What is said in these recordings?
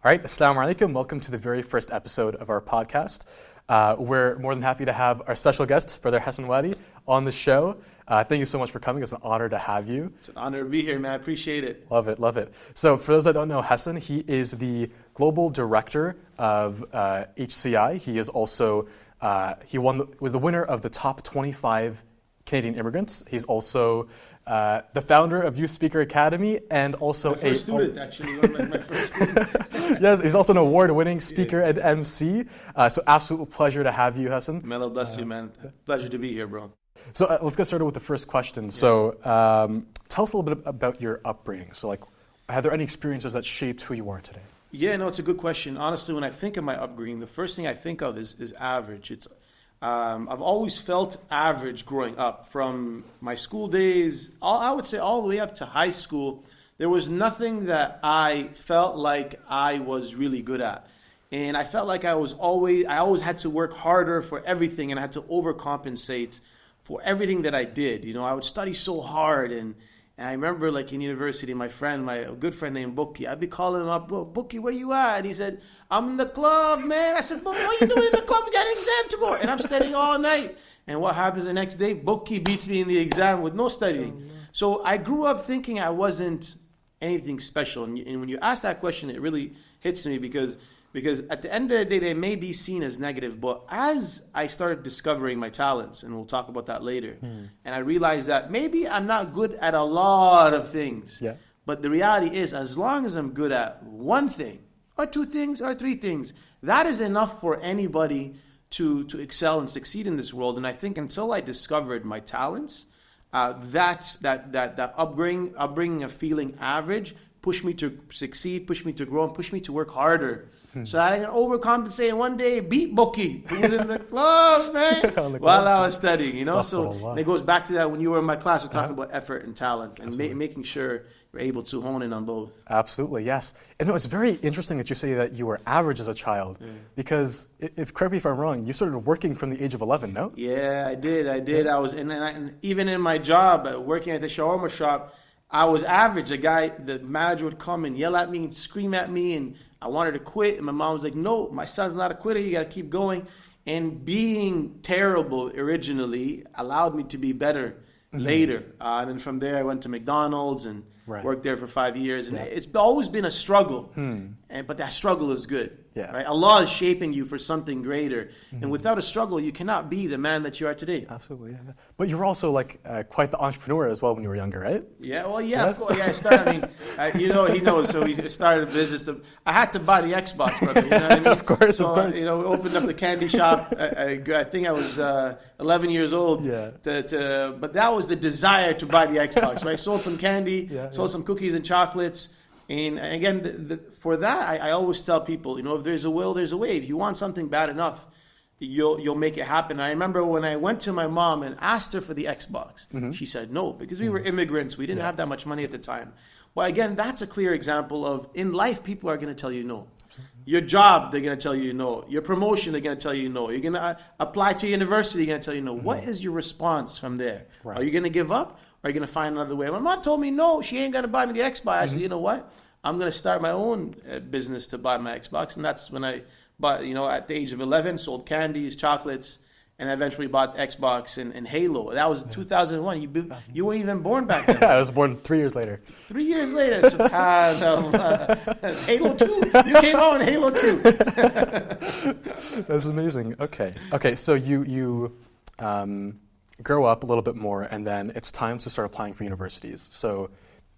All right, Assalamu alaikum. Welcome to the very first episode of our podcast. We're more than happy to have our special guest, Brother Hassan Wadi, on the show. Thank you so much for coming. It's an honor to have you. It's an honor to be here, man. I appreciate it. Love it, love it. So for those that don't know Hassan, he is the Global Director of HCI. He is also, was the winner of the top 25 Canadian immigrants. He's also the founder of Youth Speaker Academy and also my first student, actually. My first student. Yes, he's also an award-winning speaker and MC. So absolute pleasure to have you, Hassan. Mellow, bless you, man. Pleasure to be here, bro. So let's get started with the first question. So tell us a little bit about your upbringing. So like, are there any experiences that shaped who you are today? Yeah, no, it's a good question. Honestly, when I think of my upbringing, the first thing I think of is average. I've always felt average growing up. From my school days, I would say all the way up to high school, there was nothing that I felt like I was really good at. And I felt like I always had to work harder for everything, and I had to overcompensate for everything that I did. You know, I would study so hard, and I remember like in university, my good friend named Bookie, I'd be calling him up, Bookie, where you at? And he said, I'm in the club, man. I said, what are you doing in the club? We got an exam tomorrow. And I'm studying all night. And what happens the next day? Bookie beats me in the exam with no studying. So I grew up thinking I wasn't anything special. And when you ask that question, it really hits me because at the end of the day, they may be seen as negative. But as I started discovering my talents, and we'll talk about that later, and I realized that maybe I'm not good at a lot of things. Yeah. But the reality is, as long as I'm good at one thing, or two things, or three things, that is enough for anybody to excel and succeed in this world. And I think until I discovered my talents, that upbringing of feeling average pushed me to succeed, pushed me to grow, and pushed me to work harder. So I can overcompensate and one day beat Bookie, who was in the club, man, while I was studying, you know? So and it goes back to that when you were in my class, we're talking about effort and talent and making sure you're able to hone in on both. Absolutely, yes. And no, it's very interesting that you say that you were average as a child, because correct me if I'm wrong, you started working from the age of 11, no? Yeah, I did. I was, and even in my job, working at the shawarma shop, I was average. The manager would come and yell at me and scream at me, and I wanted to quit. And my mom was like, no, my son's not a quitter. You got to keep going. And being terrible originally allowed me to be better later. And then from there, I went to McDonald's and worked there for 5 years. And it's always been a struggle. But that struggle is good. Yeah. Right? Allah is shaping you for something greater. And without a struggle, you cannot be the man that you are today. Absolutely, yeah. But you were also like quite the entrepreneur as well when you were younger, right? Yeah, well, yeah, of course. Yeah, I started, he knows, so we started a business. I had to buy the Xbox, brother, you know what I mean? Of course. We opened up the candy shop. I think I was 11 years old. Yeah. But that was the desire to buy the Xbox. So I sold some candy, sold some cookies and chocolates. And again, for that, I always tell people, if there's a will, there's a way. If you want something bad enough, you'll make it happen. I remember when I went to my mom and asked her for the Xbox, she said no, because we were immigrants. We didn't have that much money at the time. Well, again, that's a clear example of, in life, people are going to tell you no. Your job, they're going to tell you no. Your promotion, they're going to tell you no. You're going to apply to university, they're going to tell you no. What is your response from there? Right. Are you going to give up? Or are you going to find another way? My mom told me no, she ain't going to buy me the Xbox. I said, you know what? I'm going to start my own business to buy my Xbox. And that's when I bought, at the age of 11, sold candies, chocolates, and I eventually bought Xbox and Halo. That was 2001. You weren't even born back then. I was born 3 years later. 3 years later. Halo 2. You came out in Halo 2. That's amazing. Okay. So you grow up a little bit more, and then it's time to start applying for universities. So,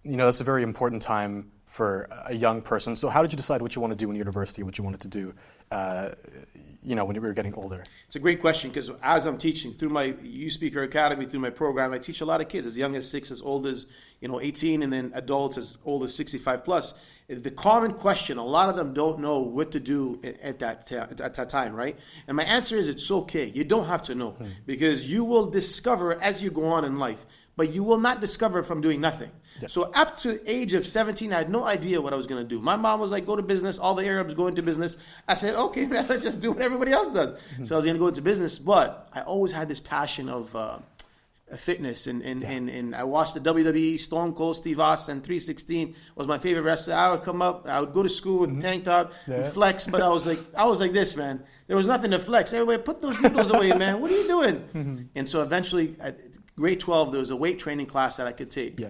that's a very important time for a young person. So how did you decide what you want to do in university, what you wanted to do, when you were getting older? It's a great question, because as I'm teaching through my Youth Speaker Academy, through my program, I teach a lot of kids as young as 6, as old as 18, and then adults as old as 65 plus. The common question, a lot of them don't know what to do at that time, right? And my answer is, it's okay. You don't have to know, because you will discover as you go on in life, but you will not discover from doing nothing. Yeah. So up to age of 17, I had no idea what I was going to do. My mom was like, go to business. All the Arabs go into business. I said, okay, man, let's just do what everybody else does. So I was going to go into business, but I always had this passion of fitness, and I watched the WWE, Stone Cold Steve Austin, 316 was my favorite wrestler. I would come up, I would go to school with a tank top, and flex, but I was like this, man. There was nothing to flex. Everybody, put those noodles away, man. What are you doing? And so eventually, at grade 12, there was a weight training class that I could take. Yeah.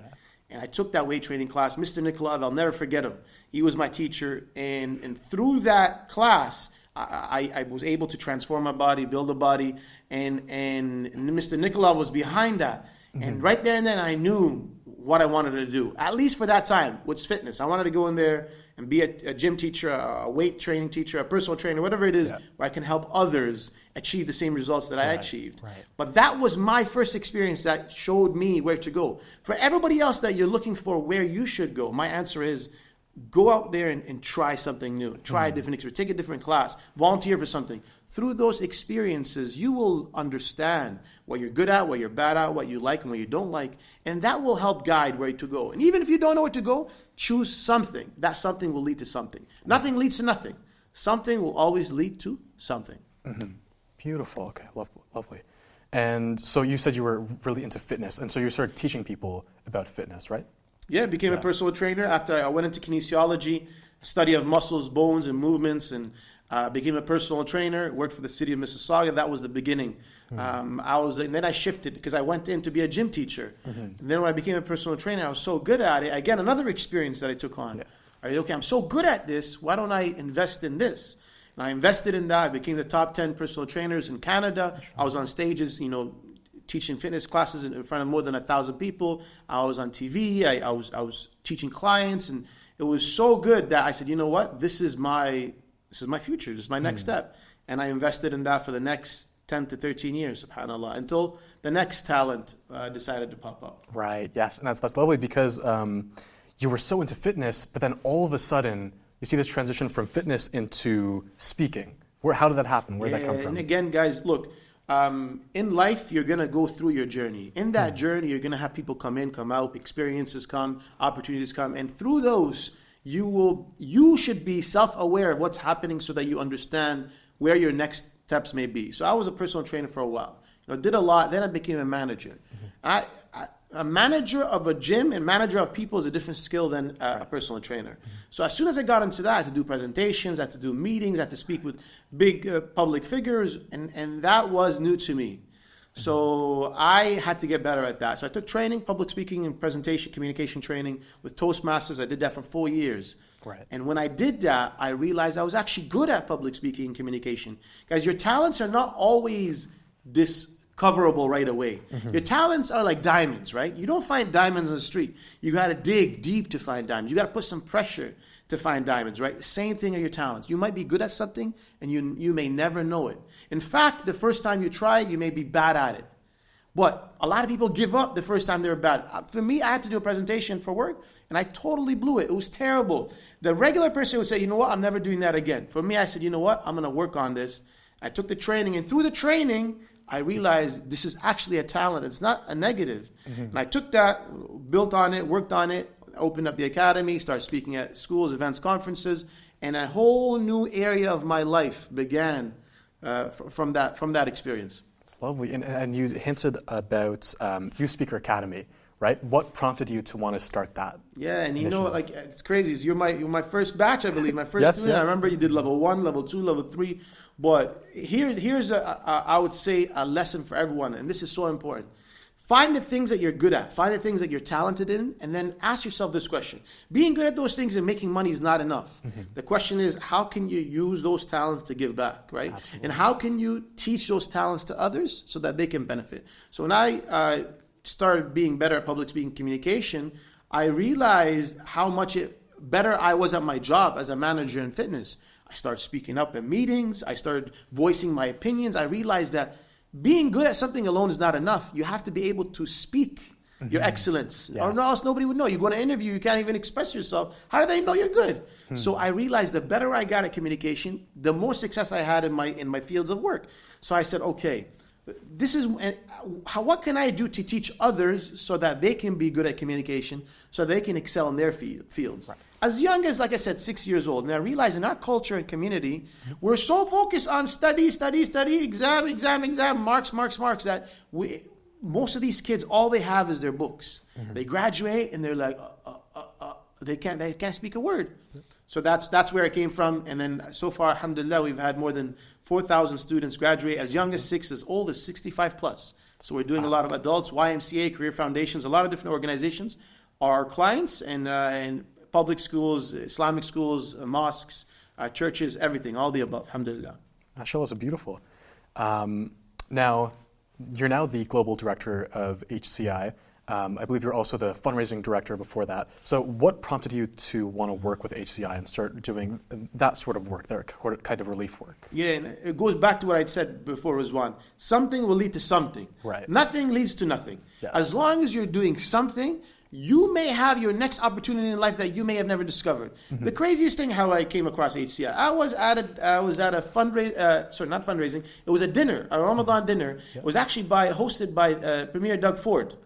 And I took that weight training class. Mr. Nikolov, I'll never forget him. He was my teacher. And through that class, I was able to transform my body, build a body. And Mr. Nikolov was behind that. And right there and then, I knew what I wanted to do, at least for that time, was fitness. I wanted to go in there and be a gym teacher, a weight training teacher, a personal trainer, whatever it is, where I can help others achieve the same results that I achieved. Right. But that was my first experience that showed me where to go. For everybody else that you're looking for where you should go, my answer is go out there and try something new. Try a different experience. Take a different class. Volunteer for something. Through those experiences, you will understand what you're good at, what you're bad at, what you like and what you don't like. And that will help guide where to go. And even if you don't know where to go, choose something. That something will lead to something. Nothing leads to nothing. Something will always lead to something. Beautiful. Okay, lovely. And so you said you were really into fitness, and so you started teaching people about fitness, right? Yeah, I became a personal trainer after I went into kinesiology, study of muscles, bones, and movements, and became a personal trainer, worked for the city of Mississauga. That was the beginning. And then I shifted because I went in to be a gym teacher. And then when I became a personal trainer, I was so good at it. Again, another experience that I took on. Okay, I'm so good at this. Why don't I invest in this? And I invested in that. I became the top 10 personal trainers in Canada. I was on stages, teaching fitness classes in front of more than 1,000 people. I was on TV. I was teaching clients, and it was so good that I said, you know what? This is my future. This is my next step. And I invested in that for the next 10 to 13 years, subhanAllah, until the next talent decided to pop up. Right, yes. And that's lovely because you were so into fitness, but then all of a sudden, you see this transition from fitness into speaking. How did that happen? Where did that come from? And again, guys, look, in life, you're going to go through your journey. In that journey, you're going to have people come in, come out, experiences come, opportunities come. And through those, you should be self-aware of what's happening so that you understand where your next steps may be. So I was a personal trainer for a while. Did a lot. Then I became a manager. A manager of a gym and manager of people is a different skill than a personal trainer. So as soon as I got into that, I had to do presentations, I had to do meetings, I had to speak with big public figures, and that was new to me. So I had to get better at that. So I took training, public speaking and presentation, communication training with Toastmasters. I did that for 4 years. Right. And when I did that, I realized I was actually good at public speaking and communication. Guys, your talents are not always discoverable right away. Your talents are like diamonds, right? You don't find diamonds on the street. You got to dig deep to find diamonds. You got to put some pressure to find diamonds, right? The same thing are your talents. You might be good at something and you may never know it. In fact, the first time you try it, you may be bad at it. But a lot of people give up the first time they're bad. For me, I had to do a presentation for work and I totally blew it. It was terrible. The regular person would say, you know what, I'm never doing that again. For me, I said, you know what, I'm going to work on this. I took the training, and through the training, I realized this is actually a talent. It's not a negative. And I took that, built on it, worked on it, opened up the academy, started speaking at schools, events, conferences, and a whole new area of my life began from that experience. It's lovely. And you hinted about Youth Speaker Academy, right? What prompted you to want to start that? Yeah, and it's crazy. You're my first batch, I believe, my first student. I remember you did level 1, level 2, level 3. But here's I would say a lesson for everyone, and this is so important. Find the things that you're good at. Find the things that you're talented in, and then ask yourself this question. Being good at those things and making money is not enough. The question is, how can you use those talents to give back, right? Absolutely. And how can you teach those talents to others so that they can benefit? So when I started being better at public speaking communication, I realized how much better I was at my job as a manager in fitness. I started speaking up in meetings. I started voicing my opinions. I realized that being good at something alone is not enough. You have to be able to speak your excellence, or else nobody would know. You go to an interview, you can't even express yourself. How do they know you're good? So I realized the better I got at communication, the more success I had in my fields of work. So I said, okay, what can I do to teach others so that they can be good at communication, so they can excel in their fields? Right. As young as, like I said, 6 years old, and I realized in our culture and community, we're so focused on study, exam, marks, that most of these kids, all they have is their books. They graduate and they're like, they can't speak a word. So that's where it came from. And then so far, alhamdulillah, we've had more than 4,000 students graduate, as young as 6, as old as 65 plus. So we're doing a lot of adults, YMCA, career foundations, a lot of different organizations are our clients, and public schools, Islamic schools, mosques, churches, everything, all the above, alhamdulillah. MashaAllah, so beautiful. Now, you're now the global director of HCI. I believe you're also the fundraising director before that. So what prompted you to want to work with HCI and start doing that sort of work, that kind of relief work? Yeah, and it goes back to what I'd said before, Rizwan. Something will lead to something. Right. Nothing leads to nothing. Yeah. As long as you're doing something, you may have your next opportunity in life that you may have never discovered. The craziest thing how I came across HCI, I was at a not fundraising, it was a dinner, a Ramadan dinner. It was actually hosted by Premier Doug Ford.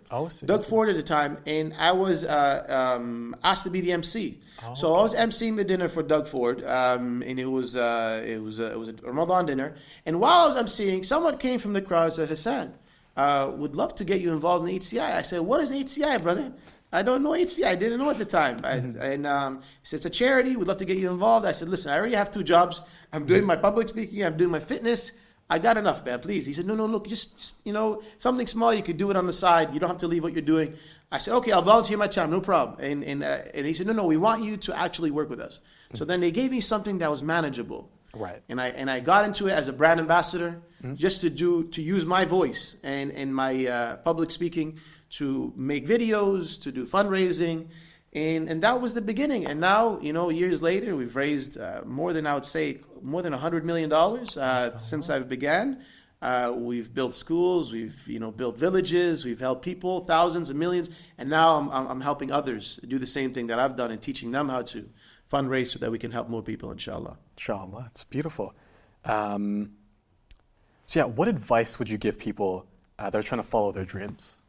Doug Ford at the time, and I was asked to be the MC. So I was emceeing the dinner for Doug Ford, and it was a Ramadan dinner. And while I was emceeing, someone came from the crowd and said, Hassan, would love to get you involved in HCI. I said, what is HCI, brother? I don't know HCI. I didn't know at the time. He said, it's a charity. We'd love to get you involved. I said, listen, I already have 2 jobs. I'm doing my public speaking. I'm doing my fitness. I got enough, man, please. He said, no, look, just something small. You could do it on the side. You don't have to leave what you're doing. I said, okay, I'll volunteer my time. No problem. And he said, no, we want you to actually work with us. So then they gave me something that was manageable. Right. And I got into it as a brand ambassador, just to use my voice and my public speaking to make videos, to do fundraising, and that was the beginning. And now, years later, we've raised more than $100 million since I've began. We've built schools, we've built villages, we've helped people, thousands and millions, and now I'm helping others do the same thing that I've done and teaching them how to fundraise so that we can help more people, inshallah. Inshallah, it's beautiful. So what advice would you give people that are trying to follow their dreams?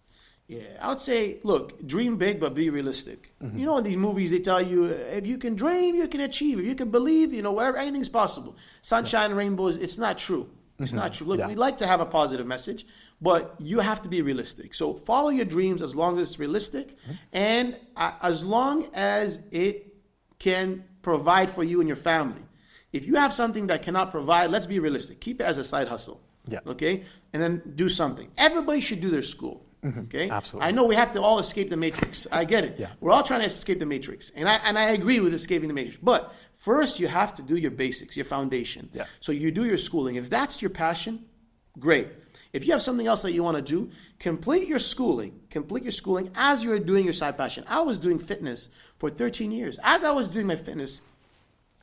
Yeah, I would say, look, dream big, but be realistic. In these movies, they tell you, if you can dream, you can achieve. If you can believe, whatever, anything's possible. Sunshine, rainbows, it's not true. It's not true. Look, we'd like to have a positive message, but you have to be realistic. So follow your dreams as long as it's realistic, and as long as it can provide for you and your family. If you have something that cannot provide, let's be realistic. Keep it as a side hustle. Yeah. Okay? And then do something. Everybody should do their school. Okay? Absolutely. I know we have to all escape the matrix. I get it. Yeah. We're all trying to escape the matrix. And I agree with escaping the matrix. But first you have to do your basics, your foundation. Yeah. So you do your schooling. If that's your passion, great. If you have something else that you want to do, complete your schooling as you're doing your side passion. I was doing fitness for 13 years. As I was doing my fitness,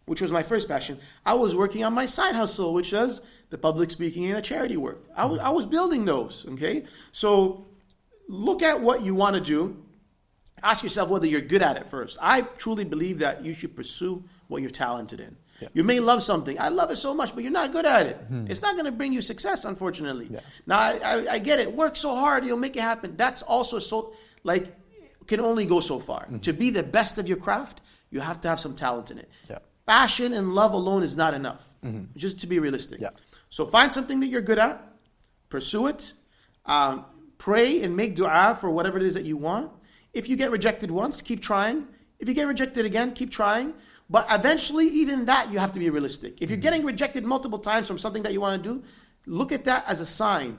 which was my first passion, I was working on my side hustle, which was the public speaking and the charity work. I was building those, okay? So look at what you want to do. Ask yourself whether you're good at it first. I truly believe that you should pursue what you're talented in. Yeah. You may love something. I love it so much, but you're not good at it. It's not going to bring you success, unfortunately. Yeah. Now, I get it. Work so hard, you'll make it happen. That's also can only go so far. To be the best of your craft, you have to have some talent in it. Yeah. Passion and love alone is not enough, just to be realistic. Yeah. So find something that you're good at, pursue it, pray and make dua for whatever it is that you want. If you get rejected once, keep trying. If you get rejected again, keep trying. But eventually, even that, you have to be realistic. If you're getting rejected multiple times from something that you want to do, look at that as a sign.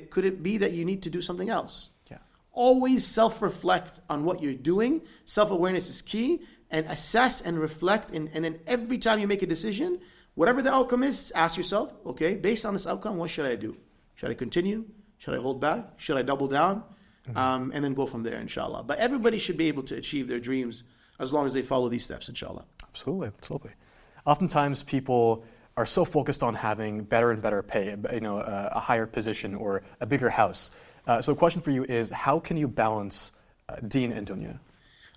Could it be that you need to do something else? Yeah. Always self-reflect on what you're doing. Self-awareness is key. And assess and reflect. And then every time you make a decision, whatever the outcome is, ask yourself, okay, based on this outcome, what should I do? Should I continue? Should I hold back? Should I double down? And then go from there, inshallah. But everybody should be able to achieve their dreams as long as they follow these steps, inshallah. Absolutely. Oftentimes people are so focused on having better and better pay, a higher position or a bigger house. So the question for you is, how can you balance deen and dunya?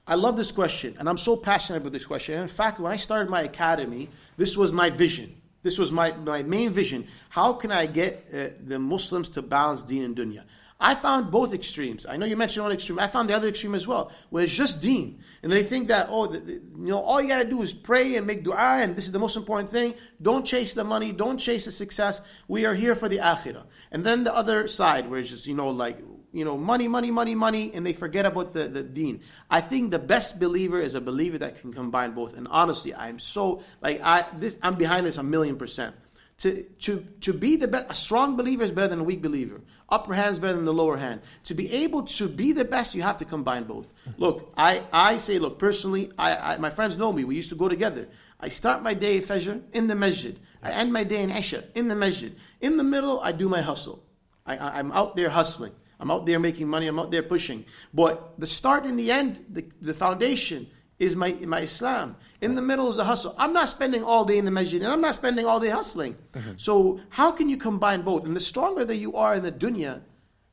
I love this question, and I'm so passionate about this question. And in fact, when I started my academy, this was my vision. This was my main vision. How can I get the Muslims to balance deen and dunya? I found both extremes. I know you mentioned one extreme. I found the other extreme as well, where it's just deen. And they think that, all you got to do is pray and make dua, and this is the most important thing. Don't chase the money. Don't chase the success. We are here for the akhirah. And then the other side, where it's just, money, money, money, money, and they forget about the deen. I think the best believer is a believer that can combine both. And honestly, I'm behind this 1,000,000%. To be the best, a strong believer is better than a weak believer. Upper hand is better than the lower hand. To be able to be the best, you have to combine both. Look, I say, personally, my friends know me. We used to go together. I start my day Fajr in the masjid. I end my day in Isha in the masjid. In the middle, I do my hustle. I'm out there hustling. I'm out there making money. I'm out there pushing. But the start and the end, the foundation is my Islam. In the middle is the hustle. I'm not spending all day in the masjid and I'm not spending all day hustling. So how can you combine both? And the stronger that you are in the dunya,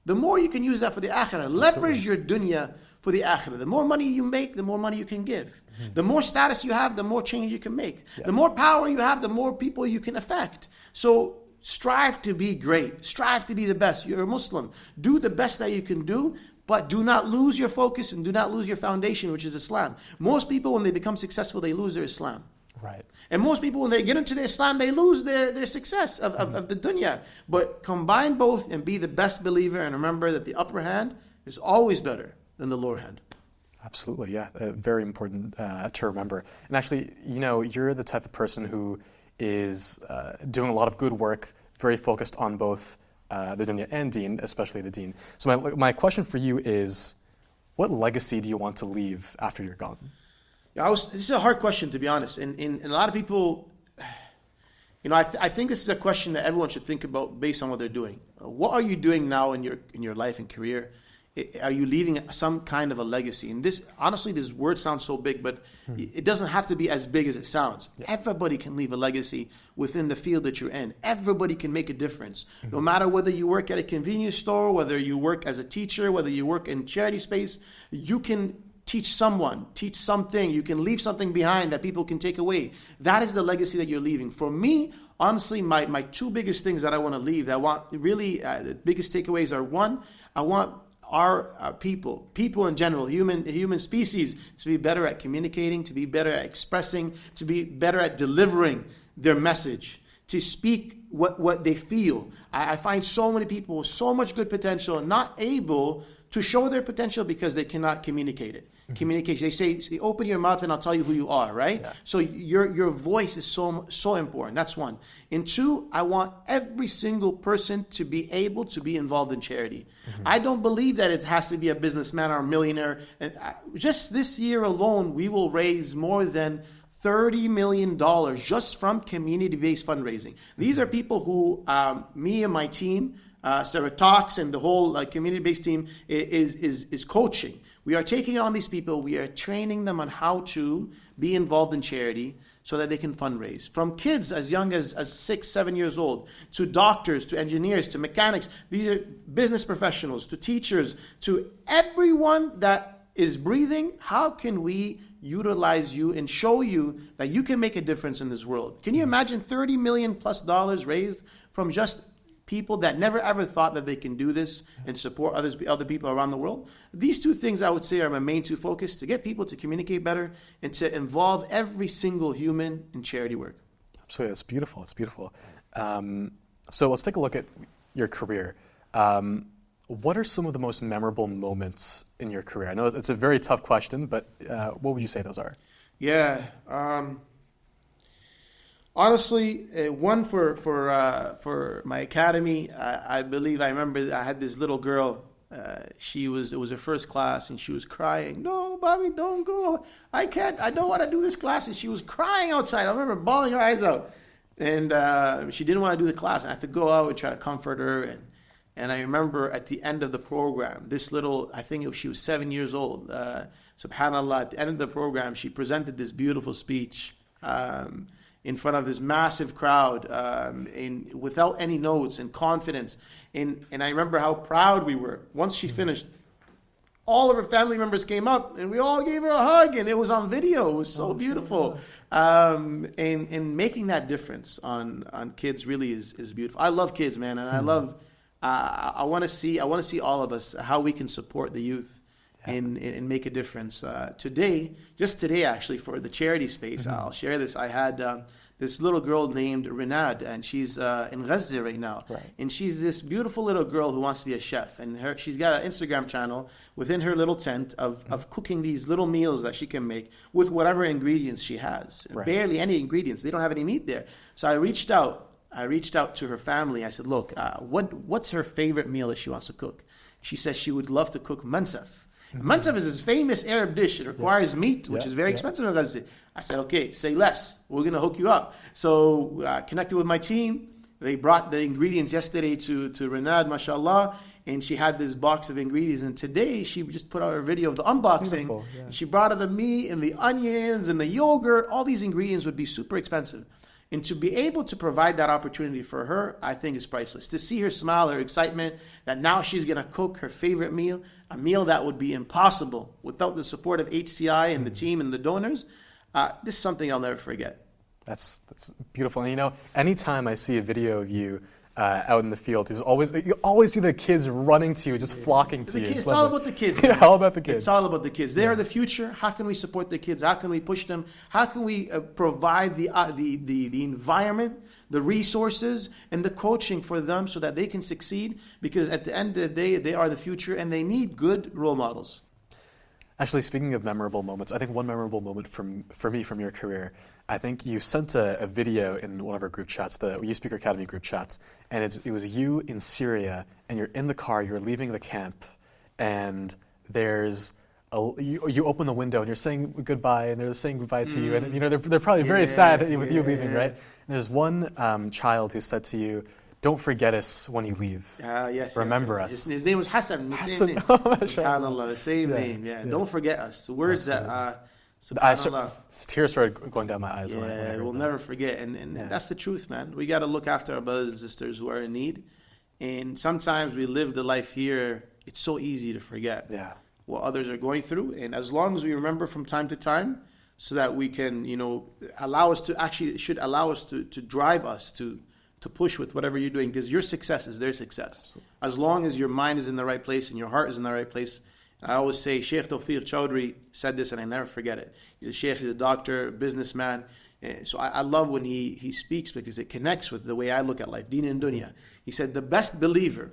the more you can use that for the akhirah. Leverage your dunya for the akhirah. The more money you make, the more money you can give. The more status you have, the more change you can make. The more power you have, the more people you can affect. So strive to be great. Strive to be the best. You're a Muslim. Do the best that you can do, but do not lose your focus and do not lose your foundation, which is Islam. Most people, when they become successful, they lose their Islam. Right. And most people, when they get into the Islam, they lose their success of the dunya. But combine both and be the best believer, and remember that the upper hand is always better than the lower hand. Absolutely, yeah. Very important to remember. And actually, you're the type of person who is doing a lot of good work, very focused on both the dunya and deen, especially the deen. So my question for you is, what legacy do you want to leave after you're gone? Yeah, this is a hard question, to be honest. And a lot of people, I think this is a question that everyone should think about based on what they're doing. What are you doing now in your life and career? Are you leaving some kind of a legacy? And this word sounds so big, but it doesn't have to be as big as it sounds. Yeah. Everybody can leave a legacy within the field that you're in. Everybody can make a difference. No matter whether you work at a convenience store, whether you work as a teacher, whether you work in charity space, you can teach someone, teach something. You can leave something behind that people can take away. That is the legacy that you're leaving. For me, honestly, my two biggest things that I want to leave, that I want really, the biggest takeaways are, one, I want our people in general, human species, to be better at communicating, to be better at expressing, to be better at delivering their message, to speak what they feel. I find so many people with so much good potential not able to show their potential because they cannot communicate it. Communication. They say, open your mouth and I'll tell you who you are, right? Yeah. So your voice is so important. That's one. And two, I want every single person to be able to be involved in charity. I don't believe that it has to be a businessman or a millionaire. And just this year alone, we will raise more than $30 million just from community-based fundraising. These are people who, me and my team, Sarah Talks and the whole community-based team is coaching. We are taking on these people. We are training them on how to be involved in charity so that they can fundraise. From kids as young as 6, 7 years old, to doctors, to engineers, to mechanics. These are business professionals, to teachers, to everyone that is breathing. How can we utilize you and show you that you can make a difference in this world? Can you imagine $30 million plus raised from just people that never ever thought that they can do this and support other people around the world? These two things I would say are my main two focus: to get people to communicate better and to involve every single human in charity work. Absolutely, it's beautiful. It's beautiful. So let's take a look at your career. What are some of the most memorable moments in your career? I know it's a very tough question, but what would you say those are? Yeah. Honestly, one for my academy. I believe I remember I had this little girl. It was her first class, and she was crying. No, Bobby, don't go. I can't. I don't want to do this class. And she was crying outside. I remember bawling her eyes out, and she didn't want to do the class. I had to go out and try to comfort her. And I remember at the end of the program, this little, she was 7 years old. Subhanallah, at the end of the program, she presented this beautiful speech in front of this massive crowd, without any notes and confidence. And I remember how proud we were. Once she finished, all of her family members came up and we all gave her a hug, and it was on video. It was so beautiful. And making that difference on kids really is beautiful. I love kids, man, and I want to see all of us, how we can support the youth and make a difference. Just today actually, for the charity space, I'll share this. I had this little girl named Renad, and she's in Gaza right now. Right. And she's this beautiful little girl who wants to be a chef. And she's got an Instagram channel within her little tent of cooking these little meals that she can make with whatever ingredients she has. Right. Barely any ingredients. They don't have any meat there. So I reached out to her family. I said, look, what's her favorite meal that she wants to cook? She says she would love to cook mansaf. Mansaf is this famous Arab dish. It requires meat, which is very expensive in Gaza. I said, okay, say less. We're going to hook you up. So connected with my team. They brought the ingredients yesterday to Renad, mashallah, and she had this box of ingredients. And today she just put out a video of the unboxing. Yeah. She brought her the meat and the onions and the yogurt. All these ingredients would be super expensive. And to be able to provide that opportunity for her, I think is priceless. To see her smile, her excitement, that now she's going to cook her favorite meal, a meal that would be impossible without the support of HCI and the team and the donors, this is something I'll never forget. That's beautiful. And anytime I see a video of you out in the field, you always see the kids running to you, just flocking to you. It's all about the kids. Yeah, all about the kids. It's all about the kids. They are the future. How can we support the kids? How can we push them? How can we provide the environment, the resources, and the coaching for them so that they can succeed? Because at the end of the day, they are the future, and they need good role models. Actually, speaking of memorable moments, I think one memorable moment for me from your career, I think you sent a video in one of our group chats, the Youth Speaker Academy group chats, and it was you in Syria, and you're in the car, you're leaving the camp, and you open the window and you're saying goodbye, and they're saying goodbye to you, and they're probably very sad with you leaving, right? And there's one child who said to you, "Don't forget us when you leave. Yes, Remember us." His name was Hassan. The same name. SubhanAllah, the same name. Yeah. Don't forget us. The words that. Tears started going down my eyes. When I heard we'll that. never forget, and that's the truth, man. We got to look after our brothers and sisters who are in need, and sometimes we live the life here. It's so easy to forget what others are going through, and as long as we remember from time to time, so that we can, allow us to drive us to push with whatever you're doing, because your success is their success. Absolutely. As long as your mind is in the right place and your heart is in the right place. I always say, Sheikh Tawfiq Chowdhury said this, and I never forget it. He's a sheikh, he's a doctor, a businessman. So I love when he speaks, because it connects with the way I look at life, deen and dunya. He said, the best believer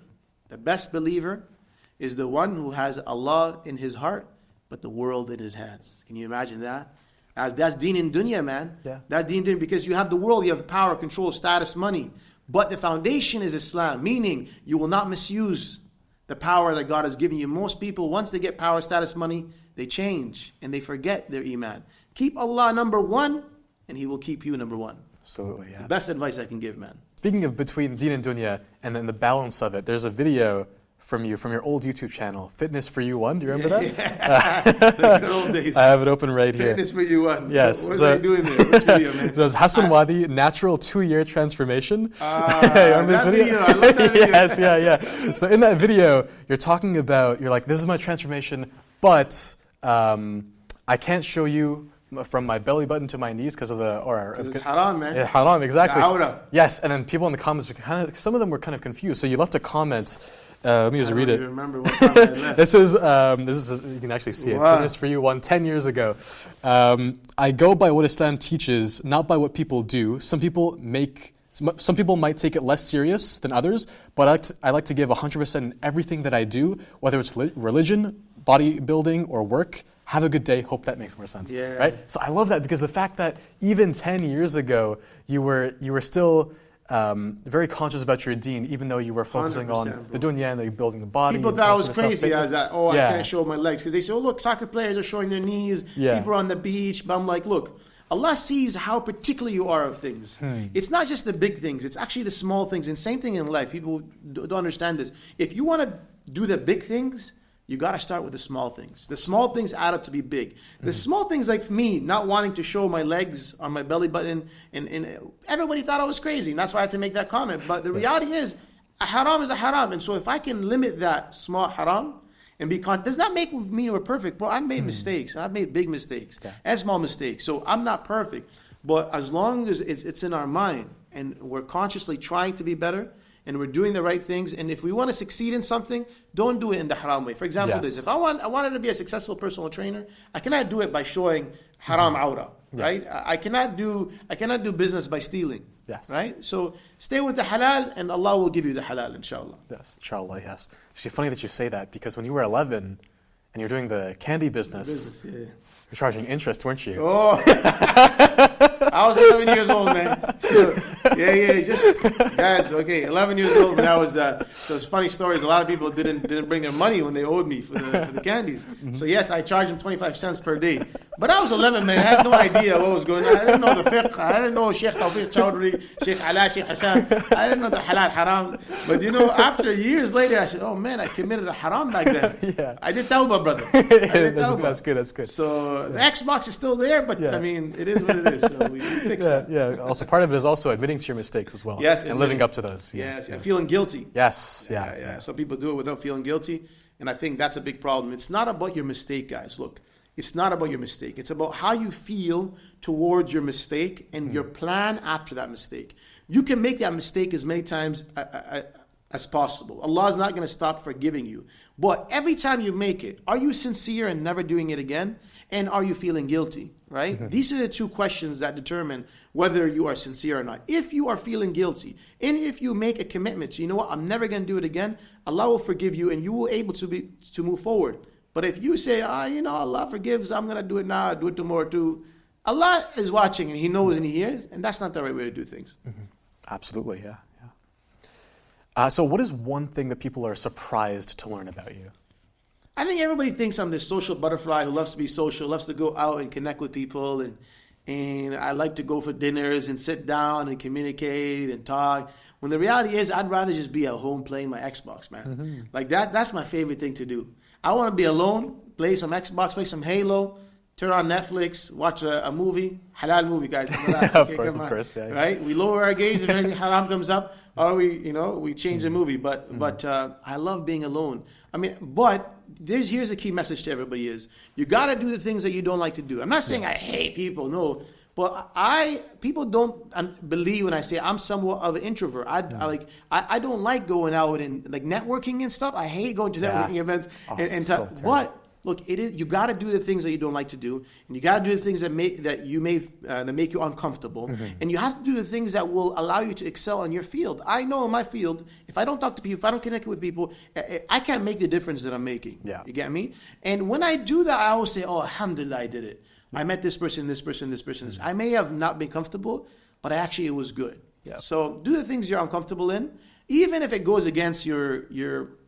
is the one who has Allah in his heart, but the world in his hands. Can you imagine that? That's deen and dunya, man. Yeah. That's deen and dunya, because you have the world, you have power, control, status, money. But the foundation is Islam, meaning you will not misuse the power that God has given you. Most people, once they get power, status, money, they change and they forget their iman. Keep Allah number one, and He will keep you number one. Absolutely, yeah. The best advice I can give, man. Speaking of between deen and dunya, and then the balance of it, there's a video from your old YouTube channel, Fitness for You 1. Do you remember that? The good old days. I have it open right here. Fitness for You 1. Yes. What are they doing there? Which video, man? So it's Hassan Wadi, Natural 2-Year Transformation. That video, I love that video. Yes, yeah. So in that video, you're talking about, you're like, this is my transformation, but I can't show you from my belly button to my knees because of it's haram, man. Yeah, haram, exactly. Awra. Yes, and then people in the comments were some of them were kind of confused. So you left a comment. Let me just read it. I don't even remember what time I left. This is you can actually see it. Wow. Fitness for You 1, 10 years ago. I go by what Islam teaches, not by what people do. Some people might take it less serious than others, but I like to give 100% in everything that I do, whether it's religion, bodybuilding, or work. Have a good day. Hope that makes more sense. Yeah. Right? So I love that, because the fact that even 10 years ago you were still very conscious about your deen, even though you were focusing on the dunya and building the body. People thought I was crazy. I was like, I can't show my legs, because they say, look, soccer players are showing their knees. Yeah. People are on the beach. But I'm like, look, Allah sees how particular you are of things. It's not just the big things. It's actually the small things. And same thing in life. People don't understand this. If you want to do the big things, you got to start with the small things. The small things add up to be big. The small things, like me not wanting to show my legs on my belly button, and everybody thought I was crazy, and that's why I had to make that comment. But the reality is, a haram is a haram. And so if I can limit that small haram and does not make me we're perfect. Bro, I've made mistakes. I've made big mistakes and small mistakes. So I'm not perfect. But as long as it's in our mind and we're consciously trying to be better, and we're doing the right things, and if we want to succeed in something, don't do it in the haram way. For example, if I wanted to be a successful personal trainer, I cannot do it by showing haram awra. right? I cannot do business by stealing. Yes. Right? So stay with the halal and Allah will give you the halal, inshallah. Yes, inshallah, yes. Actually, funny that you say that, because when you were 11 and you're doing the candy business, you're charging interest, weren't you? Oh, I was 11 years old, man. So, just guys. Okay, 11 years old. When I was, so it's funny stories. A lot of people didn't bring their money when they owed me for the candies. So yes, I charged them 25 cents per day. But I was 11, man. I had no idea what was going on. I didn't know the fiqh. I didn't know Sheikh Tawfiq Chowdhury, Sheikh Ala, Sheikh Hassan. I didn't know the halal haram. But after years later, I said, oh man, I committed a haram back then. Yeah. I did tawbah, brother. That's good. That's good. So the Xbox is still there, but I mean, it is what it is. So we fix that. Yeah. Also, part of it is also admitting to your mistakes as well. Yes, and living up to those. Yes, and feeling guilty. Yes. Yeah. Some people do it without feeling guilty, and I think that's a big problem. It's not about your mistake, guys. Look, it's not about your mistake. It's about how you feel towards your mistake and your plan after that mistake. You can make that mistake as many times as possible. Allah is not going to stop forgiving you. But every time you make it, are you sincere and never doing it again? And are you feeling guilty, right? Mm-hmm. These are the two questions that determine whether you are sincere or not. If you are feeling guilty, and if you make a commitment to, you know what, I'm never going to do it again, Allah will forgive you and you will be able to move forward. But if you say, Allah forgives, I'm going to do it now, I'll do it tomorrow too. Allah is watching and He knows and He hears, and that's not the right way to do things. Mm-hmm. Absolutely, yeah. So what is one thing that people are surprised to learn about you? I think everybody thinks I'm this social butterfly who loves to be social, loves to go out and connect with people, and I like to go for dinners and sit down and communicate and talk. When the reality is, I'd rather just be at home playing my Xbox, man. Mm-hmm. Like that's my favorite thing to do. I want to be alone, play some Xbox, play some Halo, turn on Netflix, watch a movie, halal movie, guys. Of course, yeah. Right? We lower our gaze if anything haram comes up, or we change the movie. But I love being alone. I mean, but here's the key message to everybody is, you got to do the things that you don't like to do. I'm not saying I hate people, no. But people don't believe when I say I'm somewhat of an introvert. I don't like going out and like networking and stuff. I hate going to networking events but look, you got to do the things that you don't like to do, and you got to do the things that make you uncomfortable, and you have to do the things that will allow you to excel in your field. I know in my field, if I don't talk to people, if I don't connect with people, I can't make the difference that I'm making. Yeah. You get me? And when I do that, I always say, "Oh, alhamdulillah, I did it. I met this person, this person, this person." I may have not been comfortable, but it was good. Yeah. So do the things you're uncomfortable in, even if it goes against your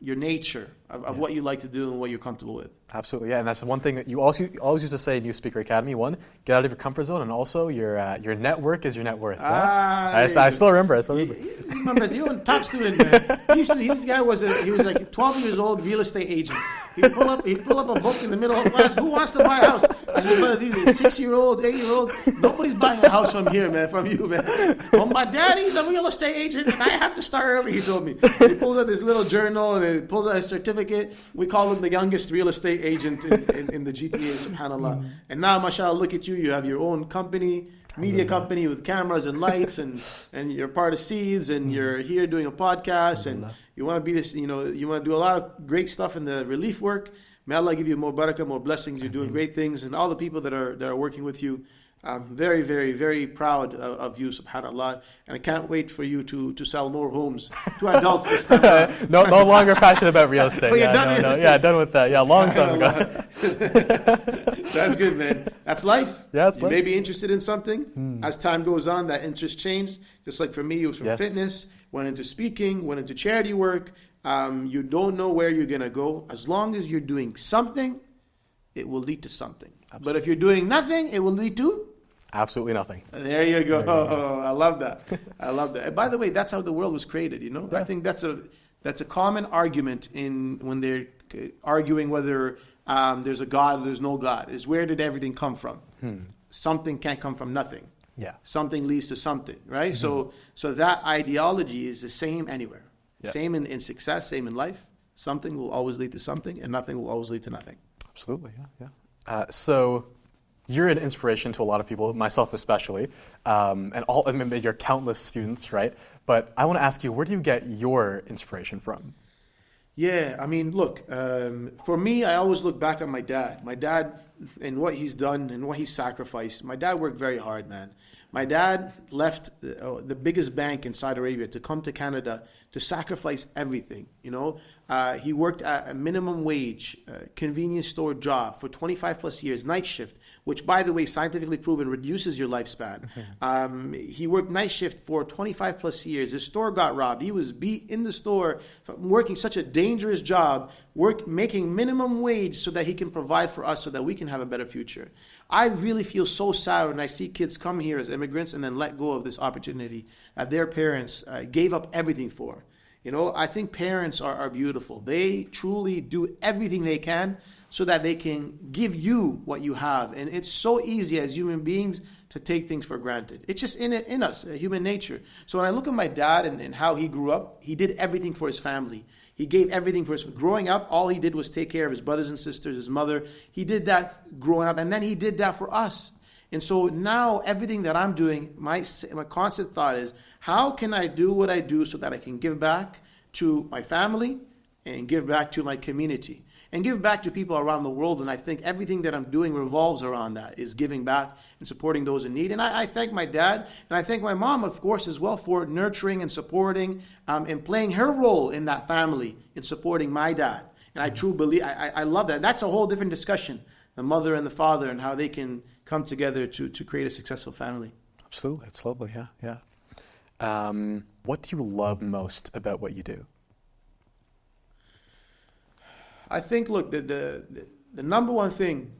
nature of what you like to do and what you're comfortable with. Absolutely, yeah, and that's one thing that you always used to say in Youth Speaker Academy. One, get out of your comfort zone, and also your network is your net worth. I still remember. You're a top student, man. This guy was like 12 years old, real estate agent. He'd pull up a book in the middle of class. Who wants to buy a house? I said, brother, these 6-year-old, 8-year-old, nobody's buying a house from here, man, from you, man. Well, my daddy's a real estate agent, and I have to start early, he told me. He pulled out this little journal, and he pulled out a certificate. We call him the youngest real estate agent in the GTA, subhanAllah. And now, mashallah, look at you. You have your own company, media company with cameras and lights, and you're part of Seeds, and you're here doing a podcast, and you want to be this, you want to do a lot of great stuff in the relief work. May Allah give you more barakah, more blessings. You're doing great things, and all the people that are working with you. I'm very, very, very proud of you, subhanAllah, and I can't wait for you to sell more homes to adults. No longer passionate about real estate. Done with that. Yeah, long time ago. That's good, man. That's life. Yeah, it's life. You may be interested in something. As time goes on, that interest changed. Just like for me, it was from fitness, went into speaking, went into charity work. You don't know where you're going to go. As long as you're doing something, it will lead to something. Absolutely. But if you're doing nothing, it will lead to absolutely nothing. There you go. I love that. And by the way, that's how the world was created. Yeah. I think that's a common argument when they're arguing whether there's a God or there's no God. Is where did everything come from? Something can't come from nothing. Yeah. Something leads to something, right? So that ideology is the same anywhere. Yeah. Same in success, same in life. Something will always lead to something, and nothing will always lead to nothing. Absolutely, yeah. So you're an inspiration to a lot of people, myself especially, and your countless students, right? But I want to ask you, where do you get your inspiration from? Yeah, I mean, look, for me, I always look back on my dad. My dad and what he's done and what he's sacrificed. My dad worked very hard, man. My dad left the biggest bank in Saudi Arabia to come to Canada to sacrifice everything. He worked at a minimum wage, convenience store job for 25 plus years, night shift, which, by the way, scientifically proven reduces your lifespan. He worked night shift for 25 plus years. His store got robbed. He was beat in the store, working such a dangerous job, making minimum wage so that he can provide for us so that we can have a better future. I really feel so sad when I see kids come here as immigrants and then let go of this opportunity that their parents gave up everything for. I think parents are beautiful. They truly do everything they can so that they can give you what you have. And it's so easy as human beings to take things for granted. It's just in us, human nature. So when I look at my dad and how he grew up, he did everything for his family. He gave everything for his. Growing up, all he did was take care of his brothers and sisters, his mother. He did that growing up, and then he did that for us. And so now everything that I'm doing, my constant thought is, how can I do what I do so that I can give back to my family and give back to my community and give back to people around the world? And I think everything that I'm doing revolves around that, is giving back and supporting those in need. And I thank my dad, and I thank my mom, of course, as well, for nurturing and supporting and playing her role in that family in supporting my dad. And I truly believe, I love that. That's a whole different discussion, the mother and the father and how they can come together to create a successful family. Absolutely. It's lovely. Yeah. What do you love most about what you do? I think, look, the number one thing,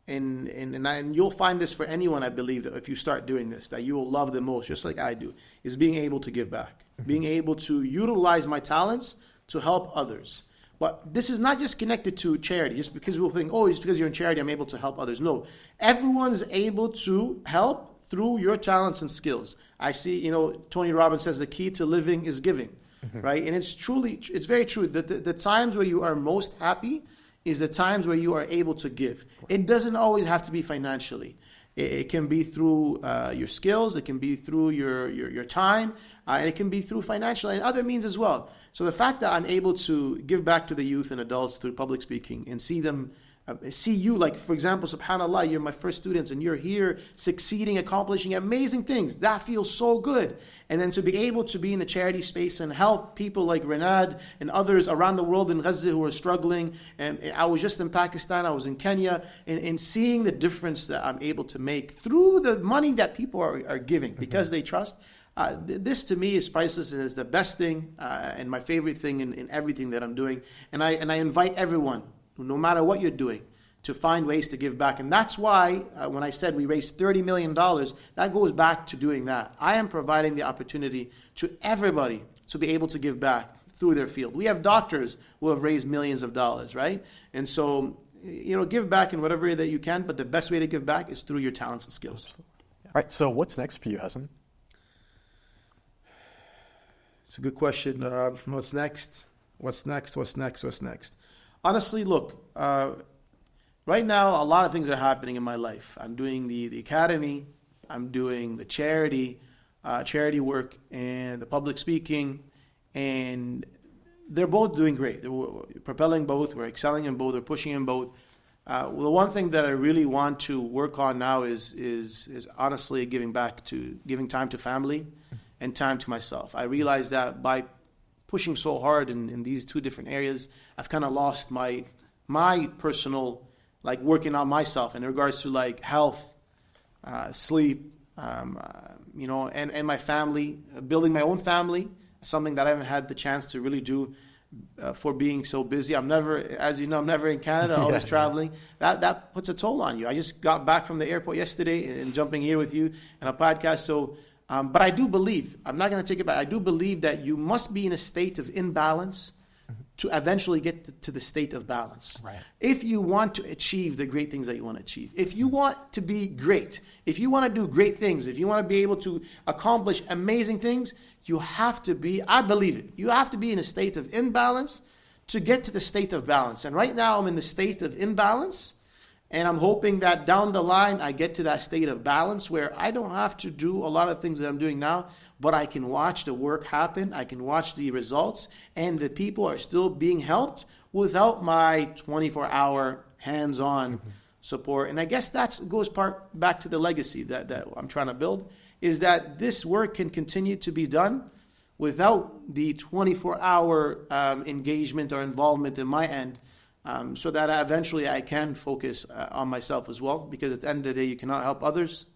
and you'll find this for anyone, I believe, that if you start doing this, that you will love the most, just like I do, is being able to give back, being able to utilize my talents to help others. But this is not just connected to charity, just because people think, oh, just because you're in charity, I'm able to help others. No, everyone's able to help through your talents and skills. I see, Tony Robbins says the key to living is giving, right? And it's very true that the times where you are most happy is the times where you are able to give. It doesn't always have to be financially. It can be through your skills, it can be through your time, and it can be through financial and other means as well. So the fact that I'm able to give back to the youth and adults through public speaking and see them, see you, like, for example, subhanAllah, you're my first students and you're here succeeding, accomplishing amazing things. That feels so good. And then to be able to be in the charity space and help people like Renad and others around the world in Gaza who are struggling. And I was just in Pakistan, I was in Kenya, and seeing the difference that I'm able to make through the money that people are giving because they trust. This to me is priceless and is the best thing and my favorite thing in everything that I'm doing. And I invite everyone, no matter what you're doing, to find ways to give back. And that's why when I said we raised $30 million, that goes back to doing that. I am providing the opportunity to everybody to be able to give back through their field. We have doctors who have raised millions of dollars, right? And so, give back in whatever way that you can, but the best way to give back is through your talents and skills. Absolutely. All right, so what's next for you, Hassan? It's a good question. What's next? Honestly, look, right now, a lot of things are happening in my life. I'm doing the academy, I'm doing the charity work, and the public speaking, and they're both doing great. We're propelling both, we're excelling in both, we're pushing in both. The one thing that I really want to work on now is honestly giving time to family and time to myself. I realize that by pushing so hard in these two different areas, I've kind of lost my personal, like, working on myself in regards to like health, sleep, and my family, building my own family, something that I haven't had the chance to really do for being so busy. I'm never in Canada, always traveling. That puts a toll on you. I just got back from the airport yesterday and jumping here with you and a podcast. So, but I do believe, I'm not going to take it back, I do believe that you must be in a state of imbalance to eventually get to the state of balance. Right. If you want to achieve the great things that you want to achieve, if you want to be great, if you want to do great things, if you want to be able to accomplish amazing things, you have to be, I believe it, you have to be in a state of imbalance to get to the state of balance. And right now I'm in the state of imbalance, And I'm hoping that down the line, I get to that state of balance where I don't have to do a lot of things that I'm doing now, but I can watch the work happen. I can watch the results, and the people are still being helped without my 24-hour hands-on support. And I guess that goes back to the legacy that I'm trying to build, is that this work can continue to be done without the 24-hour engagement or involvement in my end, so that eventually I can focus on myself as well, because at the end of the day, you cannot help others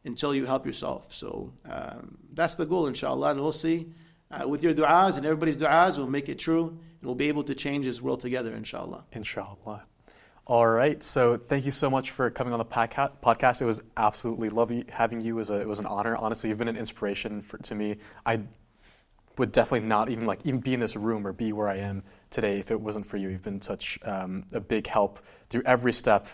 until you help yourself. So that's the goal, inshallah, and we'll see. With your du'as and everybody's du'as, we'll make it true, and we'll be able to change this world together, inshallah. Inshallah. All right, so thank you so much for coming on the podcast. It was absolutely lovely having you. It was an honor. Honestly, you've been an inspiration to me. I would definitely not even be in this room or be where I am today if it wasn't for you. You've been such a big help through every step,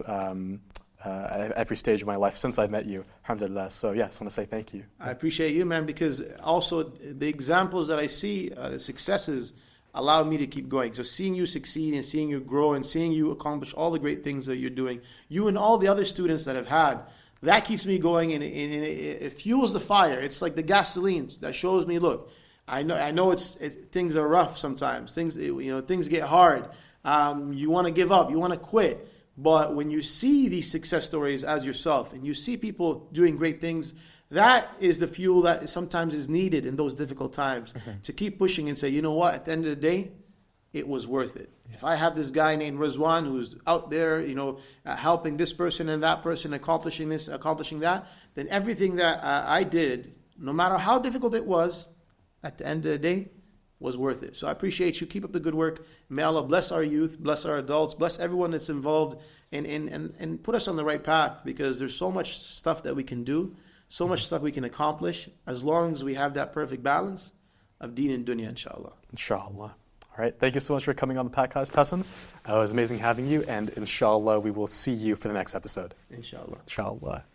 every stage of my life since I met you. Alhamdulillah. So yeah, I just want to say thank you. I appreciate you, man, because also the examples that I see, the successes, allow me to keep going. So seeing you succeed and seeing you grow and seeing you accomplish all the great things that you're doing, you and all the other students that have had, that keeps me going, and it fuels the fire. It's like the gasoline that shows me, look, I know things are rough sometimes. Things get hard. You want to give up. You want to quit. But when you see these success stories as yourself, and you see people doing great things, that is the fuel that sometimes is needed in those difficult times to keep pushing and say, you know what? At the end of the day, it was worth it. If I have this guy named Rizwan who's out there, helping this person and that person, accomplishing this, accomplishing that, then everything that I did, no matter how difficult it was, at the end of the day, was worth it. So I appreciate you. Keep up the good work. May Allah bless our youth, bless our adults, bless everyone that's involved, and put us on the right path, because there's so much stuff that we can do, so much stuff we can accomplish, as long as we have that perfect balance of deen and dunya, inshallah. Inshallah. All right. Thank you so much for coming on the podcast, Hassan. It was amazing having you, and inshallah, we will see you for the next episode. Inshallah. Inshallah.